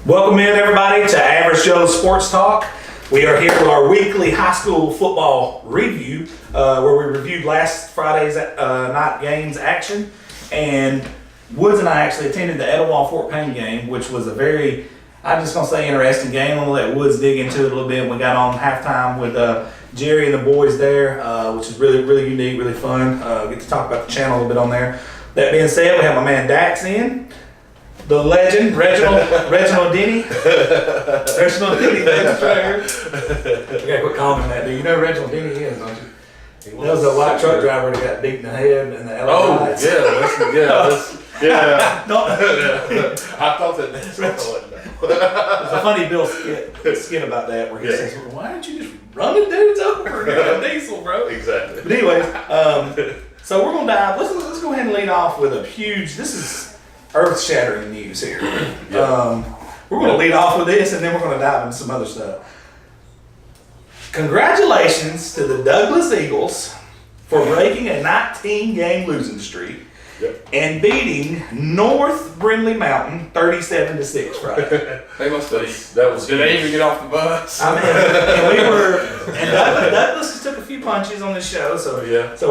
Welcome in, everybody, to Average Joe Sports Talk. We are here with our weekly high school football review, where we reviewed last Friday's night games action. And Woods and I actually attended the Etowah-Fort Payne game, which was a very, I'm just going to say, interesting game. I'm going to let Woods dig into it a little bit. We got on halftime with Jerry and the boys there, which is really, really unique, really fun. Get to talk about the channel a little bit on there. That being said, we have my man Dax in. The legend, Reginald Denny. Reginald Denny, thanks for here. I gotta quit calling him that, dude. You know who Reginald Denny is, don't you? That was a white truck driver that got beat in the head in the LA Lights. Yeah. I thought that There's a funny Bill skit about that where he says, well, why don't you just run the dudes over and get a diesel, bro? Exactly. But anyways, so we're gonna dive. Let's go ahead and lead off with a huge. This is earth-shattering news here. We're going to lead off with this, and then we're going to dive into some other stuff. Congratulations to the Douglas Eagles for breaking a 19-game losing streak and beating North Brindley Mountain 37-6 Friday. They must have. That was Did they even get off the bus? I mean, and Douglas has took a few punches on this show, so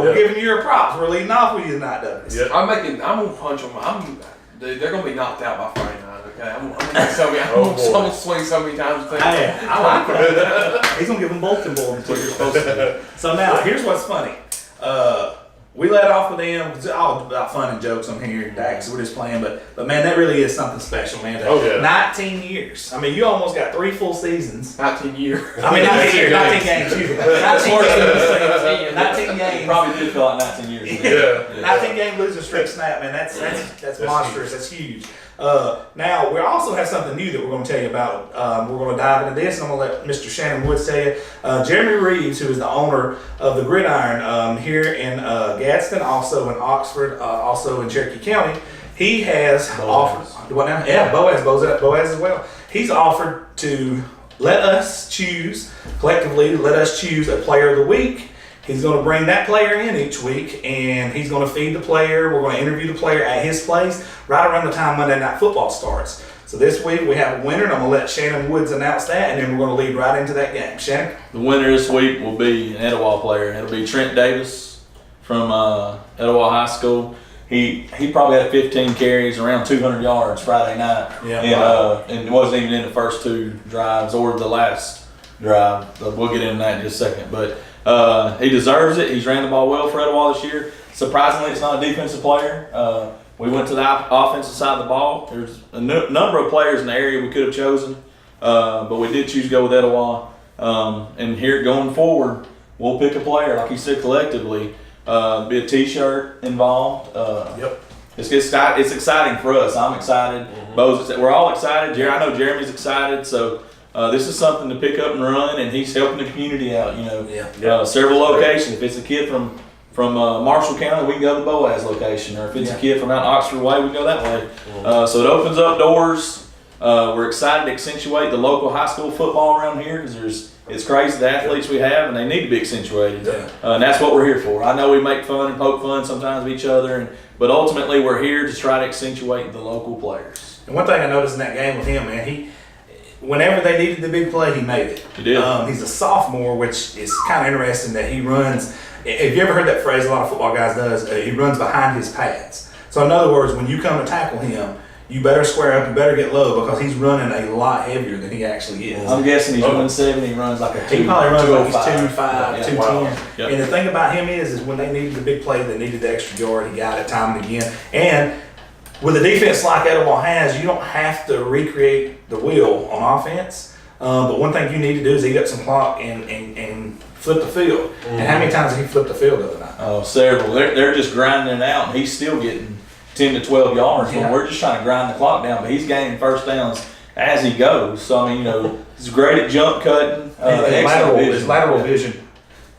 we're giving you your props. We're leading off with you tonight, Douglas. Yeah. I'm gonna punch them. Dude, they're gonna be knocked out by Friday night. Okay, I'm gonna swing so many times. Hey, I like that. He's gonna give them both until you're supposed to. So now, here's what's funny. We let off with them. It's all about fun and jokes on here, Dax. We're just playing, but man, that really is something special, man. 19 years. I mean, you almost got 3 full seasons. 19 years. I mean, 19 years, 19 games. 19 games. Probably did feel like 19 years. 19 game losing streak snap, man. That's monstrous. Huge. That's huge. Now, we also have something new that we're going to tell you about. We're going to dive into this, and I'm going to let Mr. Shannon Woods tell you. Jeremy Reeves, who is the owner of the Gridiron here in Gadsden, also in Oxford, also in Cherokee County, he has offered. What now? Yeah, Boaz as well. He's offered to let us choose, collectively, let us choose a player of the week. He's going to bring that player in each week, and he's going to feed the player. We're going to interview the player at his place right around the time Monday Night Football starts. So this week we have a winner, and I'm going to let Shannon Woods announce that, and then we're going to lead right into that game. Shannon? The winner this week will be an Etowah player. It'll be Trent Davis from Etowah High School. He probably had 15 carries, around 200 yards Friday night. And wasn't even in the first 2 drives or the last drive. We'll get into that in just a second. But he deserves it. He's ran the ball well for Etowah this year. Surprisingly, it's not a defensive player. We went to the offensive side of the ball. There's a number of players in the area we could have chosen, but we did choose to go with Etowah. And here going forward, we'll pick a player, like you said, collectively. Be a T-shirt involved. It's exciting for us. I'm excited. Bo's, we're all excited. I know Jeremy's excited. So this is something to pick up and run, and he's helping the community out. Several locations. If it's a kid from Marshall County, we can go to the Boaz location, or if it's a kid from out Oxford Way, we can go that way. So it opens up doors. We're excited to accentuate the local high school football around here because it's crazy the athletes we have, and they need to be accentuated. And that's what we're here for. I know we make fun and poke fun sometimes of each other, but ultimately we're here to try to accentuate the local players. And one thing I noticed in that game with him, man, whenever they needed the big play, he made it. He did. He's a sophomore, which is kind of interesting that he runs. Have you ever heard that phrase a lot of football guys does? He runs behind his pads. So in other words, when you come to tackle him, you better square up, you better get low because he's running a lot heavier than he actually is. I'm guessing he's 170, he runs like a 2. He probably runs like he's 205, 210. Wow. And the thing about him is when they needed the big play, they needed the extra yard, he got it time and again. And with a defense like Etowah has, you don't have to recreate the wheel on offense. But one thing you need to do is eat up some clock and flip the field. And how many times did he flip the field the other night? Oh, several. They're just grinding it out, and he's still getting 10 to 12 yards. Yeah. We're just trying to grind the clock down, but he's gaining first downs as he goes. So, I mean, he's great at jump cutting. His lateral vision.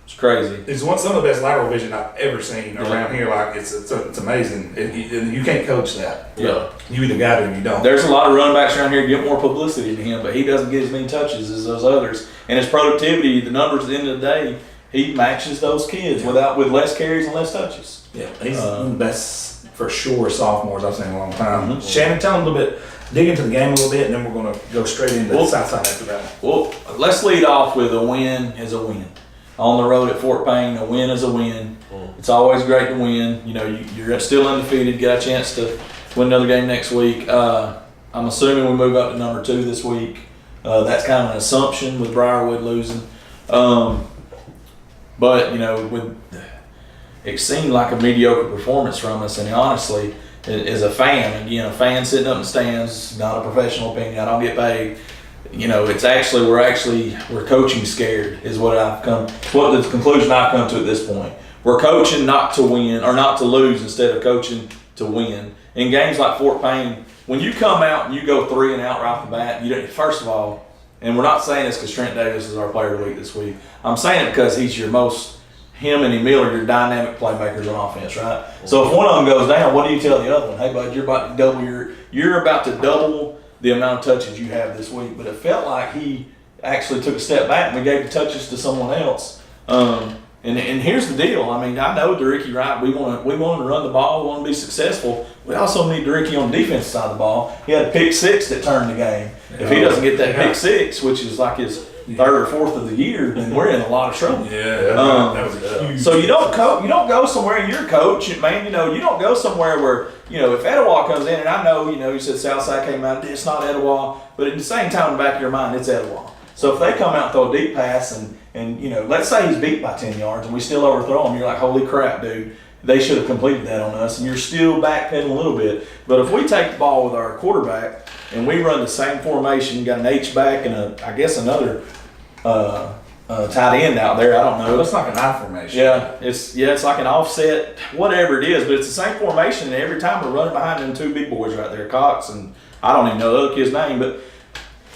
It's crazy. It's some of the best lateral vision I've ever seen around here. Like it's amazing. You can't coach that. Yeah. You either got it or you don't. There's a lot of running backs around here that get more publicity than him, but he doesn't get as many touches as those others. And his productivity, the numbers at the end of the day, he matches those kids with less carries and less touches. Yeah, he's the best for sure sophomores I've seen in a long time. Shannon, tell them a little bit dig into the game a little bit, and then we're going to go straight into the South Side after that. Well, let's lead off with a win is a win. On the road at Fort Payne, a win is a win. It's always great to win. You know, you're still undefeated, get a chance to win another game next week. I'm assuming we move up to number 2 this week. That's kind of an assumption with Briarwood losing. But, you know, it seemed like a mediocre performance from us, and honestly, as a fan, again, a fan sitting up in the stands, not a professional opinion, I don't get paid. You know, we're coaching scared is what the conclusion I've come to at this point. We're coaching not to win or not to lose instead of coaching to win. In games like Fort Payne, when you come out and you go 3 and out right off the bat, first of all, and we're not saying this because Trent Davis is our player of the week this week. I'm saying it because him and Emil are your dynamic playmakers on offense, right? So if one of them goes down, what do you tell the other one? Hey, bud, you're about to double the amount of touches you have this week. But it felt like he actually took a step back and we gave the touches to someone else. And here's the deal. I mean, I know Dericky Wright. We want to run the ball. We want to be successful. We also need Dericky on the defensive side of the ball. He had a pick 6 that turned the game. If he doesn't get that pick 6, which is like his 3rd or 4th of the year, then we're in a lot of trouble. That was huge. So you don't go somewhere, and you're a coach, man. You know, you don't go somewhere where, you know, if Etowah comes in, and I know, you know, you said Southside came out, it's not Etowah, but at the same time, in the back of your mind, it's Etowah. So if they come out and throw a deep pass, and you know, let's say he's beat by 10 yards, and we still overthrow him, you're like, holy crap, dude. They should have completed that on us, and you're still backpedaling a little bit. But if we take the ball with our quarterback and we run the same formation, got an H-back and I guess another tight end out there, I don't know. It's like an I formation. Yeah, it's like an offset, whatever it is, but it's the same formation, and every time we're running behind them 2 big boys right there, Cox and I don't even know the other kid's name, but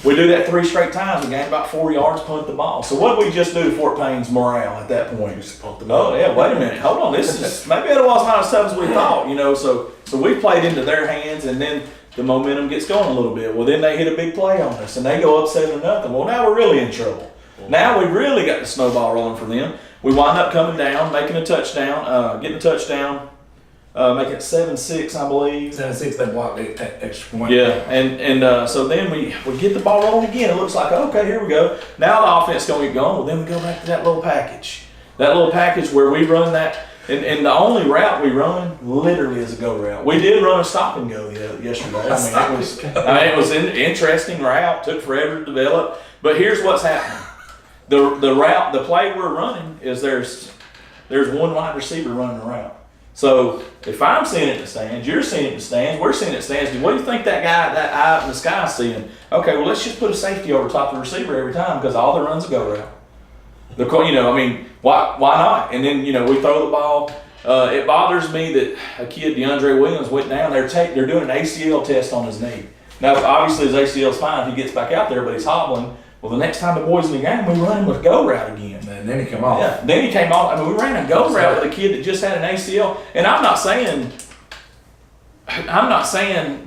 we do that 3 straight times. We gain about 4 yards, punt the ball. So what did we just do to Fort Payne's morale at that point? Just punt the ball. Oh yeah, wait a minute, hold on. This is maybe Etowah's not as tough as we thought, you know. So we played into their hands, and then the momentum gets going a little bit. Well, then they hit a big play on us, and they go up 7-0. Well, now we're really in trouble. Now we really got the snowball rolling for them. We wind up coming down, making a touchdown, getting a touchdown, making it 7-6, I believe. 7-6, they blocked the extra point. Yeah, and so then we get the ball rolling again. It looks like, okay, here we go. Now the offense is going to get going. Well, then we go back to that little package. That little package where we run that, and the only route we run literally is a go route. We did run a stop and go yesterday. It was an interesting route. Took forever to develop. But here's what's happening. The route, the play we're running is there's one wide receiver running the route. So if I'm seeing it in the stands, you're seeing it in the stands, we're seeing it in the stands, what do you think that guy, that eye in the sky is seeing? Okay, well, let's just put a safety over top of the receiver every time because all the runs a go route. Why not? And then, we throw the ball. It bothers me that a kid, DeAndre Williams, went down. They're doing an ACL test on his knee. Now, obviously, his ACL's fine if he gets back out there, but he's hobbling. Well, the next time the boys in the game, we run him with a go route again. And then he came off. Yeah, then he came off. We ran a go route with a kid that just had an ACL. And I'm not saying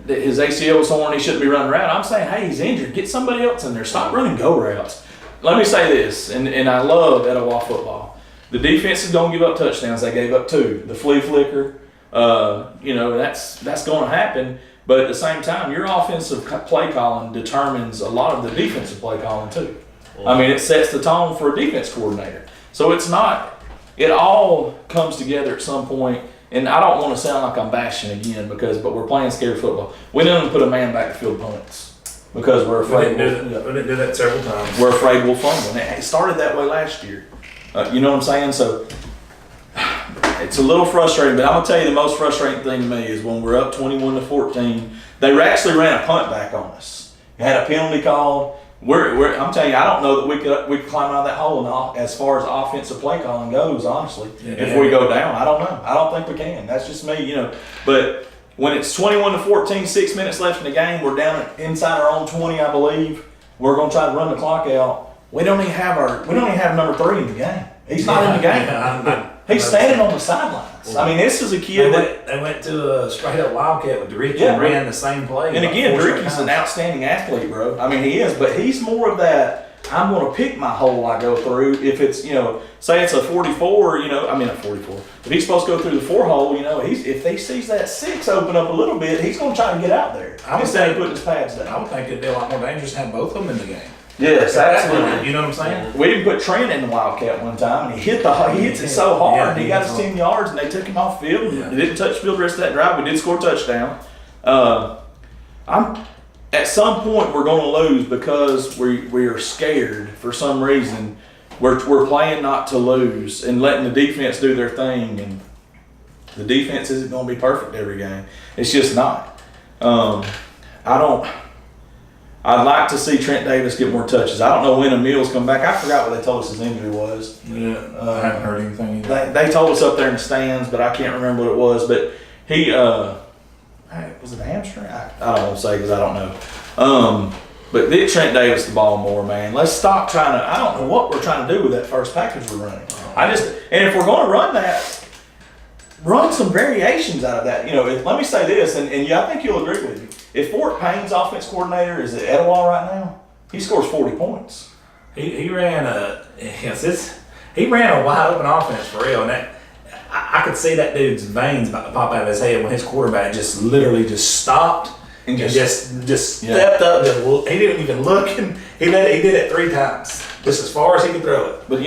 that his ACL was torn, he shouldn't be running route. I'm saying, hey, he's injured. Get somebody else in there. Stop running go routes. Let me say this, and I love Etowah football. The defense is going to give up touchdowns. They gave up 2. The flea flicker, that's going to happen. But at the same time, your offensive play calling determines a lot of the defensive play calling too. I mean, it sets the tone for a defense coordinator. So it all comes together at some point. And I don't want to sound like I'm bashing again but we're playing scared football. We didn't put a man back to field punts because we're afraid. We didn't do that several times. We're afraid we'll fumble. And it started that way last year. You know what I'm saying? So it's a little frustrating, but I'm gonna tell you the most frustrating thing to me is when we're up 21-14. They actually ran a punt back on us. Had a penalty called. I'm telling you, I don't know that we could climb out of that hole and as far as offensive play calling goes. Honestly, if we go down, I don't know. I don't think we can. That's just me, But when it's 21-14, 6 minutes left in the game, we're down inside our own 20, I believe. We're gonna try to run the clock out. We don't even have number 3 in the game. He's not in the game. He's standing on the sidelines. I mean, this is a kid they went to a straight up Wildcat with Dericky and ran the same play. And again, Dericky's an outstanding athlete, bro. I mean, he is, but he's more of that. I'm going to pick my hole I go through. If it's, say it's a 44, a 44. If he's supposed to go through the 4 hole, if he sees that 6 open up a little bit, he's going to try to get out there instead of putting his pads down. I would think it'd be a lot more dangerous to have both of them in the game. Yes, absolutely. You know what I'm saying? We didn't put Trent in the Wildcat one time, and he hits it so hard, Yeah, and he got his 10 yards, and they took him off field. Yeah. He didn't touch field the rest of that drive. We did score a touchdown. At some point we're going to lose because we are scared for some reason. We're playing not to lose and letting the defense do their thing, and the defense isn't going to be perfect every game. It's just not. I'd like to see Trent Davis get more touches. I don't know when Emil's come back. I forgot what they told us his injury was. Yeah, I haven't heard anything either. They told us up there in the stands, but I can't remember what it was. But he, was it a hamstring? I don't want to say because I don't know. But get Trent Davis the ball more, man. Let's stop trying to. I don't know what we're trying to do with that first package we're running. And if we're going to run that, run some variations out of that. Let me say this, and I think you'll agree with me. If Fort Payne's offense coordinator is at Etowah right now, he scores 40 points. He ran a wide open offense for real, and that I could see that dude's veins about to pop out of his head when his quarterback just literally just stopped and just stepped up. He didn't even look, and he did it 3 times, just as far as he could throw it. But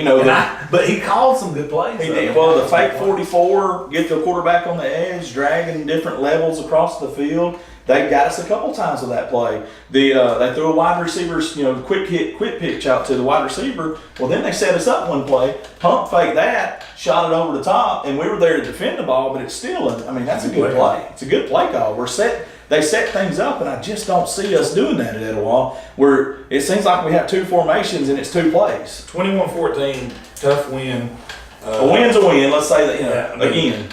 but he called some good plays. The fake 44, get the quarterback on the edge, dragging different levels across the field. They got us a couple times with that play. They threw a wide receiver, quick pitch out to the wide receiver. Well, then they set us up one play, pump fake that, shot it over the top, and we were there to defend the ball. But it's still, that's a good play. It's a good play call. They set things up, and I just don't see us doing that at Etowah. Where it seems like we have 2 formations and it's 2 plays. 21-14, tough win. A win's a win. Let's say that again.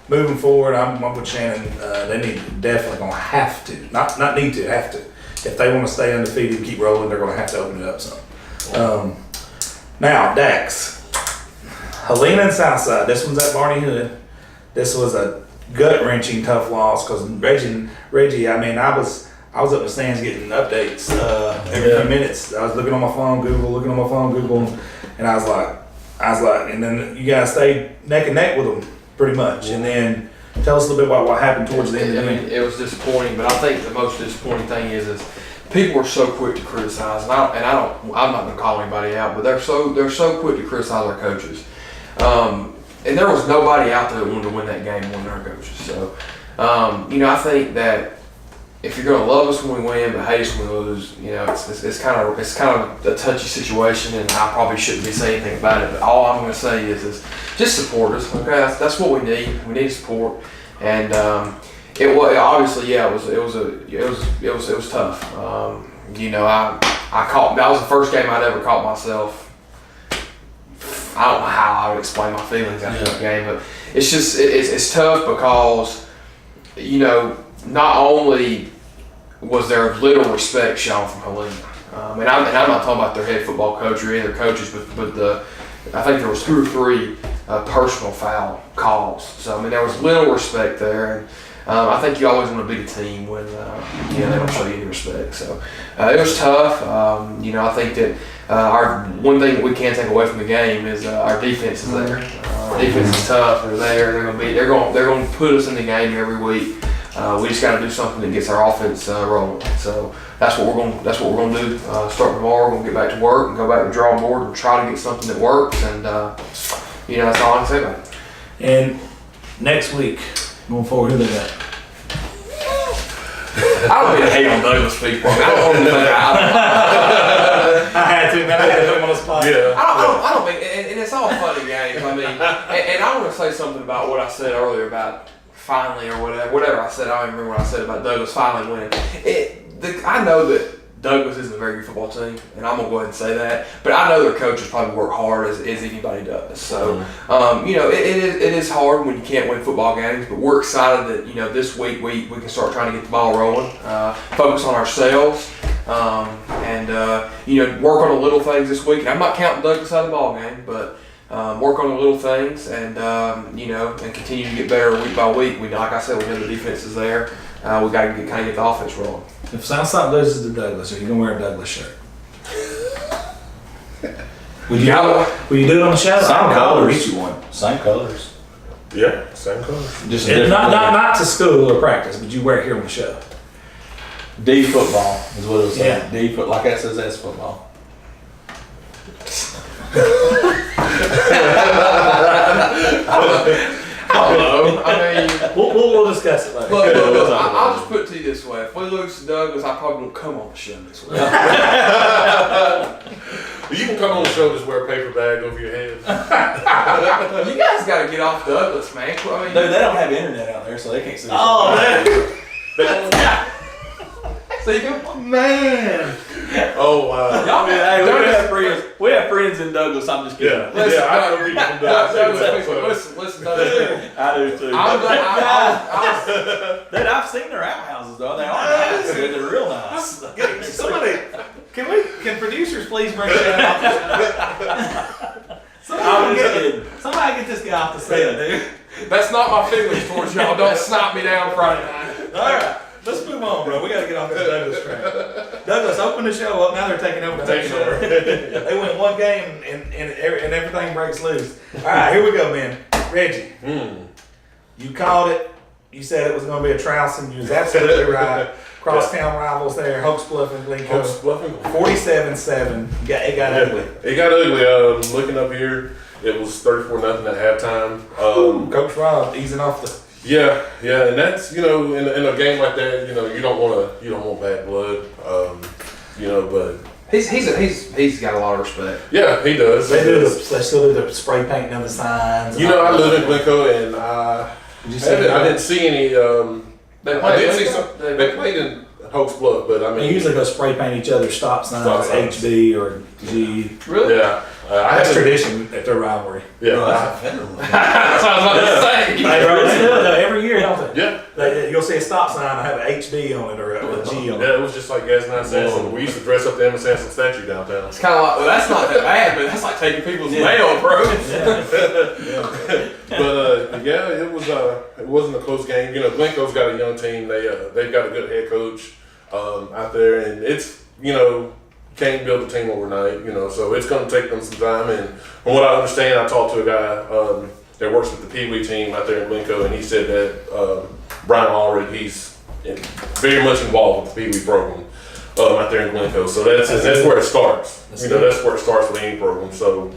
Moving forward, I'm with Shannon. They definitely going to have to, not need to, have to. If they want to stay undefeated and keep rolling, they're going to have to open it up some. Now, Dax. Helena and Southside. This one's at Barney Hood. This was a gut-wrenching tough loss because Reggie, I was up in the stands getting updates every few minutes. I was looking on my phone, Google, and I was like, and then you guys stayed neck and neck with them. Pretty much, and then tell us a little bit about what happened towards the end of the game. It was disappointing, but I think the most disappointing thing is people are so quick to criticize, and I'm not going to call anybody out, but they're so quick to criticize our coaches, and there was nobody out there that wanted to win that game more than our coaches. So, I think that if you're going to love us when we win, but hate us when we lose, it's kind of a touchy situation, and I probably shouldn't be saying anything about it. But all I'm going to say is just support us, okay? That's what we need. We need support, and it was obviously, it was tough. That was the first game I'd ever caught myself. I don't know how I would explain my feelings after that game, but it's just it's tough because not only was there little respect shown from Helena, and I'm not talking about their head football coach or any of their coaches, but I think there was 2 or 3 personal foul calls. So there was little respect there, and I think you always want to beat a team when they don't show you any respect. So it was tough. I think that our one thing we can take away from the game is our defense is there. Our defense is tough. They're there. They're going to put us in the game every week. We just got to do something that gets our offense rolling. So that's what we're going to do. Start tomorrow. We're going to get back to work and go back to the drawing board and try to get something that works. And that's all I can say about it. And next week, going forward, who they got? I don't mean to hate on Douglas people. I don't want to do that. I had to, man. I had to put him on the spot. Yeah. I don't mean, and it's all funny games. And I want to say something about what I said earlier about finally or whatever I said. I don't even remember what I said about Douglas finally winning. I know that Douglas isn't a very good football team, and I'm gonna go ahead and say that. But I know their coaches probably work hard as anybody does. So, it is hard when you can't win football games. But we're excited that this week we can start trying to get the ball rolling, focus on ourselves, and work on the little things this week. And I'm not counting Douglas out of the ball game, but work on the little things and and continue to get better week by week. Like I said, we know the defense is there. We got to get the offense rolling. If Southside loses to Douglas, are you gonna wear a Douglas shirt? Will you do it on the show? Same I'll colors. get you one. Same colors. Yeah, same color. Just a It, different not to school or practice, but you wear it here on the show. D football is what it was saying. Yeah. D foot like SSS football. I don't know. I mean, We'll discuss it later. look, I'll just put it to you this way: if we lose to Douglas, I probably won't come on the show this week. You can come on the show just wear a paper bag over your head. You guys got to get off Douglas, man. I mean, Dude, they don't have internet out there, so they can't see. Oh man, see, man! Oh wow. y'all, Hey, Douglas, we have friends in Douglas. I'm just kidding. Yeah, Listen, I know people from Douglas Dallas. people, listen, Douglas. I do too. I'm glad. Dude, I've seen their outhouses though. They are nice. Dude, they're real nice. Somebody, can producers please bring that off? Somebody get this guy off the set, dude. That's not my feelings towards y'all. Don't snipe me down Friday night. All right, let's move on, bro. We got to get off this Douglas train. Douglas, open the show up. Now they're taking over. They win one game and everything breaks loose. All right, here we go, man. Reggie, you called it. You said it was going to be a trouncing. You was absolutely right. Crosstown rivals there, Hoax Bluff and Glencoe. 47-7. It got ugly. It got ugly. Looking up here, it was 34-0 at halftime. Coach Rob easing off the. Yeah, and that's in a game like that, you don't want bad blood, but He's got a lot of respect. yeah, he does. They still do the spray painting on the signs. I live in Glencoe and I didn't see any. I did see some. They played in Hoax Bluff, but I They mean, usually go spray paint each other's stop signs, Stop signs. HB or G. Really? yeah, I That's haven't. tradition at their rivalry. Yeah, That's what I was about to say. Hey, bro, they do it every year, don't they? yeah. You'll see a stop sign that have an HB on it or a G on it. Yeah, it was just like Gas 9 Sanson. We used to dress up the Emma Sanson statue downtown. It's kind of like, well, that's not that bad, but that's like taking people's mail, bro. But it wasn't a close game. Glencoe's got a young team. They've got a good head coach out there, and it's can't build a team overnight. So it's going to take them some time. And from what I understand, I talked to a guy that works with the Pee Wee team out there in Glencoe, and he said that Brian Allred, he's very much involved with the Pee Wee program out there in Glencoe. So that's where it starts. That's where it starts with any program. So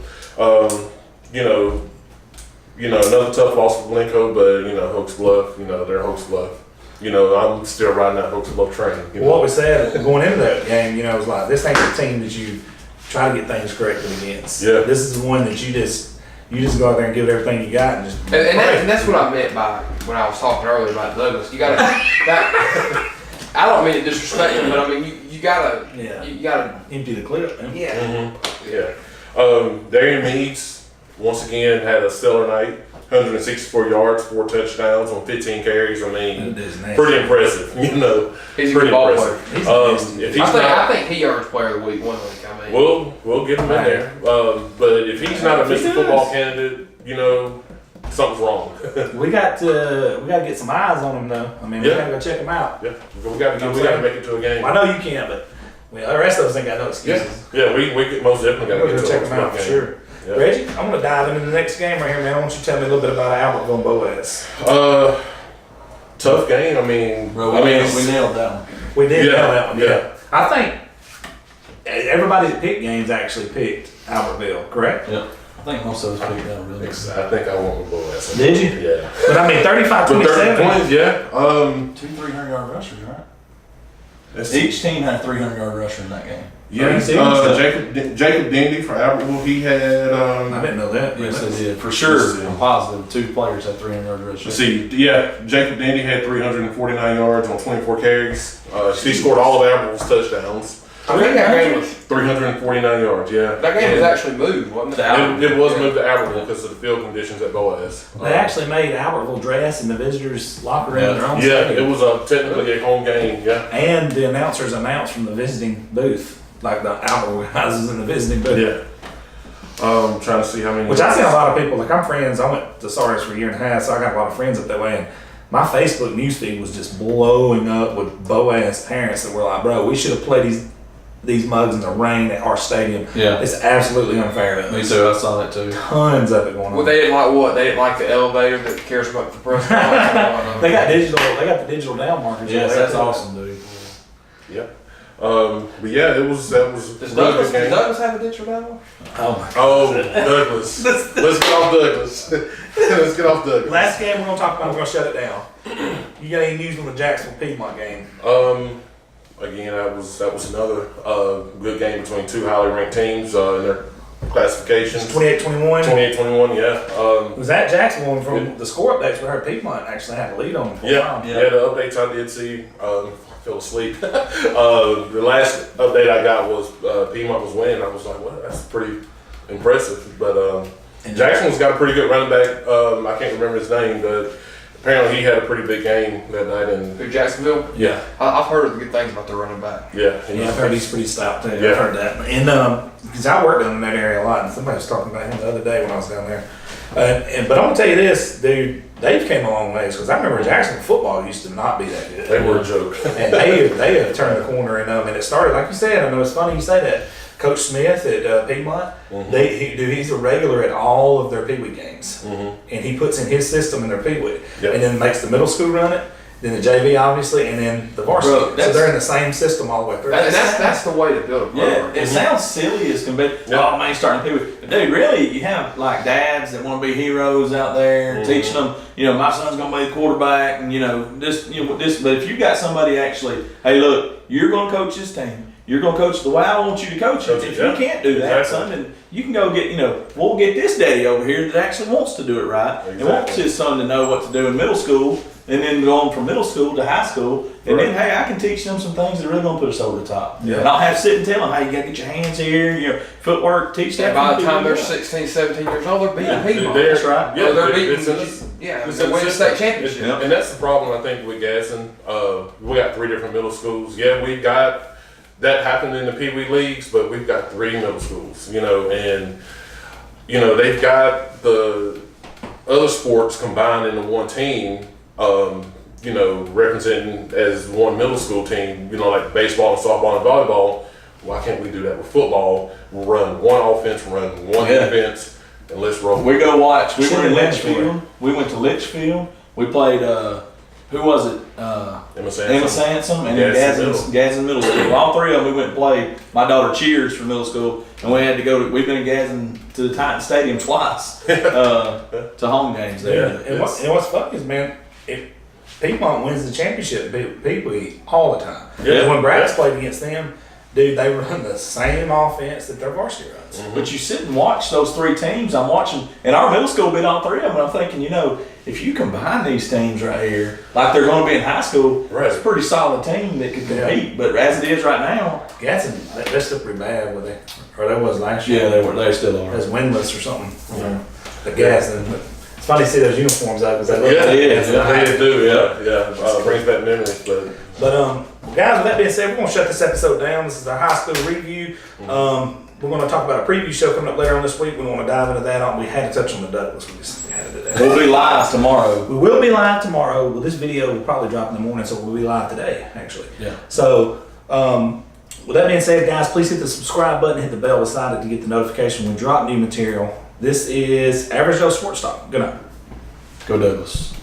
another tough loss for Glencoe, but Hoax Bluff, they're Hoax Bluff. I'm still riding that Hoax Bluff train. What we said going into that game, it was like, this ain't the team that you try to get things corrected against. Yeah. This is the one that you just go out there and give it everything you got and just. And that's what I meant by when I was talking earlier about Douglas. You gotta. I don't mean to disrespect him, but I mean you gotta. Yeah. You gotta. Empty the clip. Yeah. Yeah. Darian Meads, once again, had a stellar night. 164 yards, 4 touchdowns on 15 carries. I mean, pretty impressive. He's a pretty good ball impressive. player. If he's I think he earns Player of the Week 1 week. I mean, we'll get him in there. But if he's not a Mr. Football candidate, something's wrong. We got to get some eyes on him though. I mean, we gotta go check him out. Yeah, we got to make it to a game. I know you can't, but the rest of us ain't got no excuses. Yeah, we most definitely got to We're get gonna to check a him out for game. sure. Yeah. Reggie, I'm gonna dive into the next game right here, man. I want you to tell me a little bit about Albertville and Boaz. Tough game. I mean, Bro, we nailed that one. We did Yeah, know that one. yeah. I think everybody that picked games actually picked Albertville, correct? Yep. I think most of us picked that really. I think I went with Boaz. Did you? Yeah. But I mean, 35-27. points, yeah. 2 300-yard rushers, right? Each team had a 300-yard rusher in that game. Yeah. Jacob Dendy for Albertville. He had. I didn't know that. Yes, they did. For sure, I'm positive 2 players had 300-yard rushers. Let's see. Yeah, Jacob Dendy had 349 yards on 24 carries. He scored all of Albertville's touchdowns. I think that game was 349 yards. Yeah. that game was actually moved, wasn't it? It was moved to Albertville because of the field conditions at Boaz. They actually made Albertville dress in the visitors' locker room in their own Yeah, stadium. it was technically a home game. Yeah. And the announcers announced from the visiting booth, like the Albertville guys is in the visiting booth. Yeah. Trying to see how many. Which I see a lot of people, like I'm friends, I went to Sardis for a year and a half, so I got a lot of friends up that way. And my Facebook newsfeed was just blowing up with Boaz parents that were like, bro, we should have played these mugs in the rain at our stadium. Yeah. It's absolutely unfair. Me too. I saw that too. Tons of it going on. Well, they didn't like what? They didn't like the elevator that cares about the press box. They got digital. They got the digital down markers. Yes, over that's there. awesome, dude. Yeah. But yeah, that was a Does really Douglas, good game. does Douglas have a digital down? Oh my. Oh, Douglas. Let's get off Douglas. Let's get off Douglas. Last game we're gonna talk about. We're gonna shut it down. You got any news on the Jacksonville Piedmont game? Again, that was another good game between two highly ranked teams in their classifications. 28-21. 28-21, yeah. It was at Jacksonville, and from the score updates, we heard Piedmont actually had the lead on them for a Yeah, while. yeah, the updates I did see, I fell asleep. The last update I got was Piedmont was winning. I was like, well, that's pretty impressive. But Jacksonville's got a pretty good running back. I can't remember his name, but apparently he had a pretty big game that night. And Who, Jacksonville? yeah, I've heard good things about their running back. yeah, Yeah, I've heard he's pretty stout too. Yeah. I've heard that. And because I worked down in that area a lot, and somebody was talking about him the other day when I was down there. But I'm gonna tell you this, dude, they've came a long ways because I remember Jacksonville football used to not be that good. they were a joke. And they have turned the corner in them, and it started like you said. I know it's funny you say that. Coach Smith at Piedmont, he's a regular at all of their Pee Wee games, and he puts in his system in their Pee Wee, Yep. and then makes the middle school run it, then the JV obviously, and then the varsity. Bro, So that's- they're in the same system all the way through. And that's the way to build a program. Yeah, it sounds silly as can be. Yeah. Oh man, starting people. But dude, really, you have like dads that want to be heroes out there, teaching them. You know, my son's gonna be the quarterback, and this. But if you got somebody actually, hey, look, you're gonna coach this team. You're gonna coach the way I want you to coach it. Coach it, If yeah. you can't do that, Exactly. son, then you can go get. We'll get this daddy over here that actually wants to do it right and wants Exactly. his son to know what to do in middle school, and then going from middle school to high school, and then hey, I can teach them some things that are really gonna put us over the top. Yeah. And I'll have to sit and tell them, hey, you gotta get your hands here, footwork, teach that. And by from the time people. they're 16, 17 years old, they're beating Yeah. Piedmont. That's right. Yeah, They're beating. it's in this- Yeah, it's they're in winning the state system. championship. Yeah. And that's the problem I think with Gaston. We got 3 different middle schools. Yeah, we got that happened in the Pee Wee leagues, but we've got 3 middle schools. And they've got the other sports combined into one team. Representing as one middle school team. Like baseball and softball and volleyball. Why can't we do that with football? We'll run one offense, run one Yeah. defense, and let's roll. We go watch. We were in Should've Litchfield. We went to Litchfield. We played. Who was it? Emma Sansom. Emma Sansom and then Gadsden Gadsden Middle School. All 3 of them, we went and played. My daughter cheers for middle school, and we had to go to. We've been in Gadsden to the Titan Stadium twice to home games there. Yeah. And what's funny is, man, if Piedmont wins the championship, people all the time. Yeah. And when Brad's played against them, dude, they run the same offense that their varsity runs. But you sit and watch those 3 teams. I'm watching, and our middle school beat all 3 of them. And I'm thinking, if you combine these teams right here, like they're going to be in high school, Right. it's a pretty solid team that could compete. But as it is right now, Gadsden, they're still pretty bad with it. Or they was last year. they still They are. was winless or something. The Gadsden. But it's funny to see those uniforms out because they look Yeah, like they Gadsden. do. Yeah. Brings back memories, but. But guys, with that being said, we're gonna shut this episode down. This is our high school review. We're gonna talk about a preview show coming up later on this week. We want to dive into that. We had to touch on the Douglas. We had to do that. We'll be live tomorrow. We will be live tomorrow. Well, this video will probably drop in the morning, so we'll be live today, actually. Yeah. So, with that being said, guys, please hit the subscribe button, hit the bell beside it to get the notification when we drop new material. This is Average Joe Sports Talk. Good night. Go Douglas.